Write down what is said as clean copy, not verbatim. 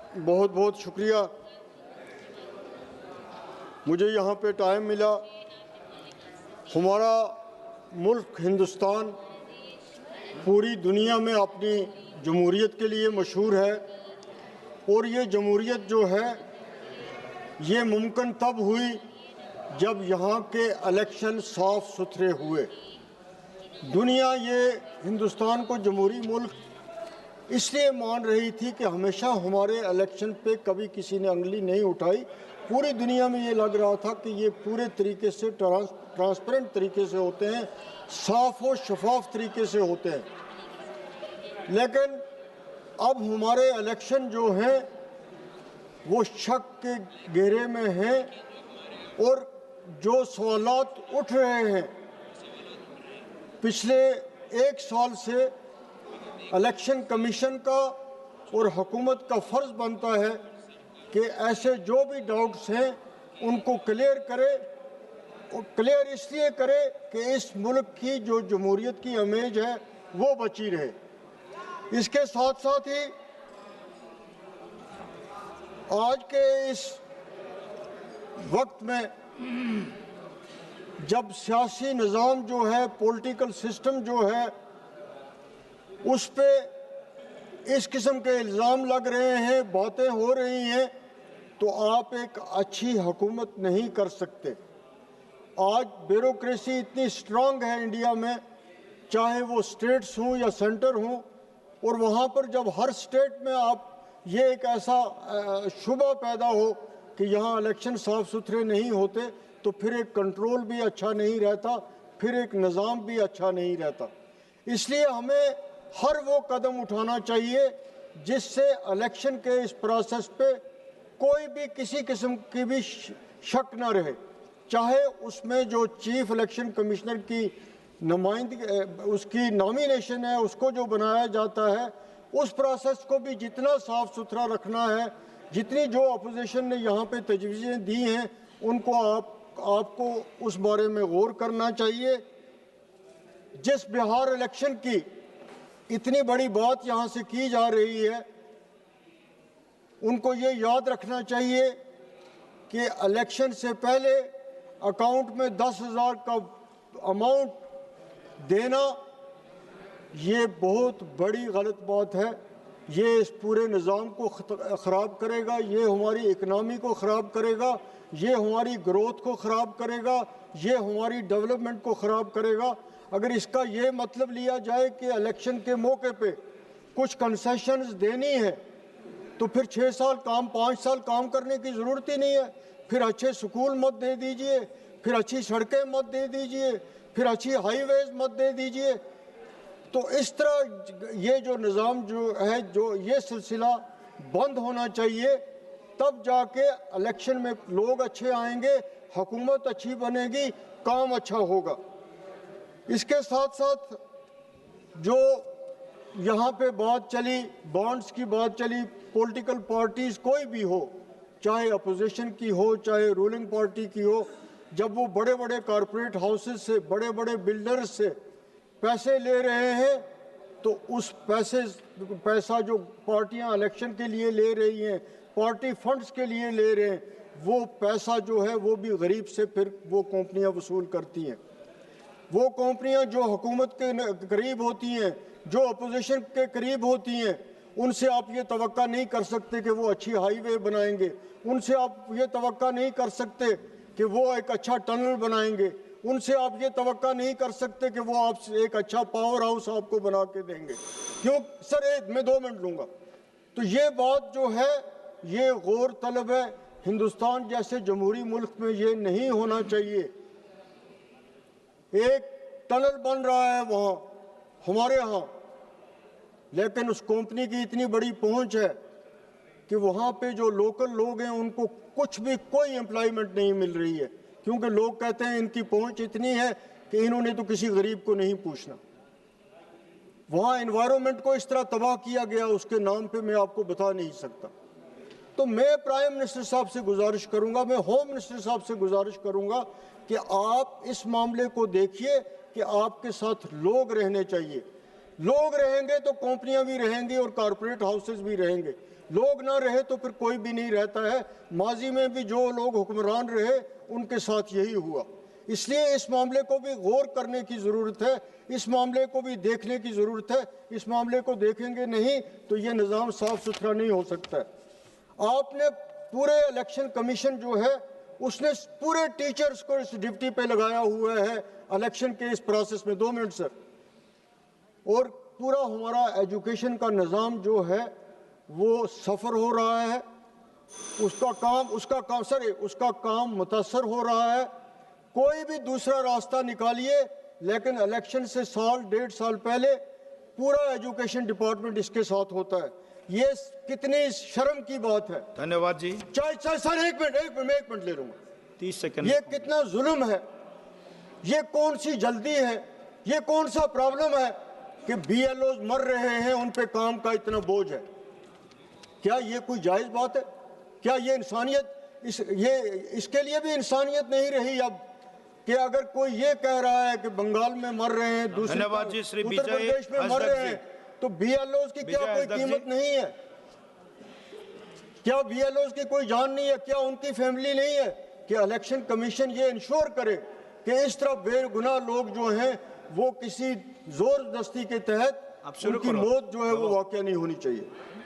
बहुत बहुत शुक्रिया, मुझे यहाँ पे टाइम मिला। हमारा मुल्क हिंदुस्तान पूरी दुनिया में अपनी जमहूरियत के लिए मशहूर है और ये जमहूरियत जो है ये मुमकिन तब हुई जब यहाँ के इलेक्शन साफ सुथरे हुए। दुनिया ये हिंदुस्तान को जमहूरी मुल्क इसलिए मान रही थी कि हमेशा हमारे इलेक्शन पे कभी किसी ने उंगली नहीं उठाई। पूरी दुनिया में ये लग रहा था कि ये पूरे तरीके से ट्रांसपेरेंट तरीके से होते हैं, साफ और शफाफ तरीके से होते हैं। लेकिन अब हमारे इलेक्शन जो हैं वो शक के घेरे में हैं और जो सवालात उठ रहे हैं पिछले एक साल से इलेक्शन कमीशन का और हुकूमत का फ़र्ज़ बनता है कि ऐसे जो भी डाउट्स हैं उनको क्लियर करे और क्लियर इसलिए करे कि इस मुल्क की जो जमहूरियत की इमेज है वो बची रहे। इसके साथ साथ ही आज के इस वक्त में जब सियासी निज़ाम जो है, पॉलिटिकल सिस्टम जो है, उस पे इस किस्म के इल्ज़ाम लग रहे हैं, बातें हो रही हैं, तो आप एक अच्छी हुकूमत नहीं कर सकते। आज ब्यूरोक्रेसी इतनी स्ट्रांग है इंडिया में, चाहे वो स्टेट्स हों या सेंटर हों, और वहाँ पर जब हर स्टेट में आप ये एक ऐसा शुबा पैदा हो कि यहाँ इलेक्शन साफ सुथरे नहीं होते, तो फिर एक कंट्रोल भी अच्छा नहीं रहता, फिर एक निज़ाम भी अच्छा नहीं रहता। इसलिए हमें हर वो कदम उठाना चाहिए जिससे इलेक्शन के इस प्रोसेस पे कोई भी किसी किस्म की भी शक न रहे। चाहे उसमें जो चीफ इलेक्शन कमिश्नर की नुमाइंदगी, उसकी नॉमिनेशन है, उसको जो बनाया जाता है, उस प्रोसेस को भी जितना साफ सुथरा रखना है, जितनी जो अपोजिशन ने यहाँ पे तजवीज़ें दी हैं उनको आपको उस बारे में गौर करना चाहिए। जिस बिहार इलेक्शन की इतनी बड़ी बात यहाँ से की जा रही है, उनको ये याद रखना चाहिए कि इलेक्शन से पहले अकाउंट में 10,000 का अमाउंट देना ये बहुत बड़ी गलत बात है। ये इस पूरे निज़ाम को ख़राब करेगा, ये हमारी इकनॉमी को ख़राब करेगा, ये हमारी ग्रोथ को ख़राब करेगा, ये हमारी डेवलपमेंट को ख़राब करेगा। अगर इसका ये मतलब लिया जाए कि इलेक्शन के मौके पे कुछ कंसेशंस देनी है, तो फिर 6 साल काम, 5 साल काम करने की ज़रूरत ही नहीं है। फिर अच्छे स्कूल मत दे दीजिए, फिर अच्छी सड़कें मत दे दीजिए, फिर अच्छी हाईवेज मत दे दीजिए। तो इस तरह ये जो निज़ाम जो है, जो ये सिलसिला बंद होना चाहिए, तब जाके इलेक्शन में लोग अच्छे आएंगे, हुकूमत अच्छी बनेगी, काम अच्छा होगा। इसके साथ साथ जो यहाँ पे बात चली, बॉन्ड्स की बात चली, पॉलिटिकल पार्टीज़ कोई भी हो, चाहे अपोजिशन की हो चाहे रूलिंग पार्टी की हो, जब वो बड़े बड़े कॉरपोरेट हाउसेस से, बड़े बड़े बिल्डर्स से पैसे ले रहे हैं, तो उस पैसा जो पार्टियां इलेक्शन के लिए ले रही हैं, पार्टी फंड्स के लिए ले रहे हैं, वो पैसा जो है वो भी गरीब से फिर वो कंपनियां वसूल करती हैं। वो कंपनियां जो हुकूमत के करीब होती हैं, जो अपोजिशन के करीब होती हैं, उनसे आप ये तवक्का नहीं कर सकते कि वो अच्छी हाईवे बनाएंगे, उनसे आप ये तवक्का नहीं कर सकते कि वो एक अच्छा टनल बनाएंगे, उनसे आप ये तवक्का नहीं कर सकते कि वो आपसे एक अच्छा पावर हाउस आपको बना के देंगे। क्यों सर, मैं 2 मिनट लूँगा। तो ये बात जो है ये गौर तलब है। हिंदुस्तान जैसे जमहूरी मुल्क में ये नहीं होना चाहिए। एक टनल बन रहा है वहाँ हमारे यहाँ, लेकिन उस कंपनी की इतनी बड़ी पहुँच है कि वहाँ पे जो लोकल लोग हैं उनको कुछ भी कोई एम्प्लॉयमेंट नहीं मिल रही है, क्योंकि लोग कहते हैं इनकी पहुंच इतनी है कि इन्होंने तो किसी गरीब को नहीं पूछना। वहाँ एनवायरनमेंट को इस तरह तबाह किया गया, उसके नाम पे मैं आपको बता नहीं सकता। तो मैं प्राइम मिनिस्टर साहब से गुजारिश करूंगा, मैं होम मिनिस्टर साहब से गुजारिश करूंगा कि आप इस मामले को देखिए कि आपके साथ लोग रहने चाहिए। लोग रहेंगे तो कंपनियां भी रहेंगी और कॉरपोरेट हाउसेस भी रहेंगे। लोग ना रहे तो फिर कोई भी नहीं रहता है। माजी में भी जो लोग हुक्मरान रहे उनके साथ यही हुआ। इसलिए इस मामले को भी गौर करने की ज़रूरत है, इस मामले को भी देखने की ज़रूरत है। इस मामले को देखेंगे नहीं तो ये निज़ाम साफ सुथरा नहीं हो सकता है। आपने पूरे इलेक्शन कमीशन जो है उसने पूरे टीचर्स को इस ड्यूटी पे लगाया हुआ है इलेक्शन के इस प्रोसेस में। 2 मिनट सर। और पूरा हमारा एजुकेशन का निज़ाम जो है वो सफ़र हो रहा है, उसका काम मुतासर हो रहा है। कोई भी दूसरा रास्ता निकालिए, लेकिन इलेक्शन से साल 1.5 साल पहले पूरा एजुकेशन डिपार्टमेंट इसके साथ होता है। ये कितनी शर्म की बात है। धन्यवाद जी। चाहे सर एक मिनट ले लूंगा। 30 सेकंड। ये कितना जुल्म है, ये कौन सी जल्दी है, ये कौन सा प्रॉब्लम है कि BLOs मर रहे हैं, उन पे काम का इतना बोझ है। क्या ये कोई जायज बात है? क्या ये इंसानियत, इसके लिए भी इंसानियत नहीं रही अब कि अगर कोई ये कह रहा है कि बंगाल में मर रहे हैं, दूसरे उत्तर प्रदेश में मर रहे हैं, तो BLOs की क्या कोई कीमत नहीं है? क्या BLOs की कोई जान नहीं है? क्या उनकी फैमिली नहीं है? कि इलेक्शन कमीशन ये इंश्योर करे कि इस तरह बेगुनाह लोग जो हैं वो किसी जोर दस्ती के तहत उनकी मौत जो है वो वाकया नहीं होनी चाहिए।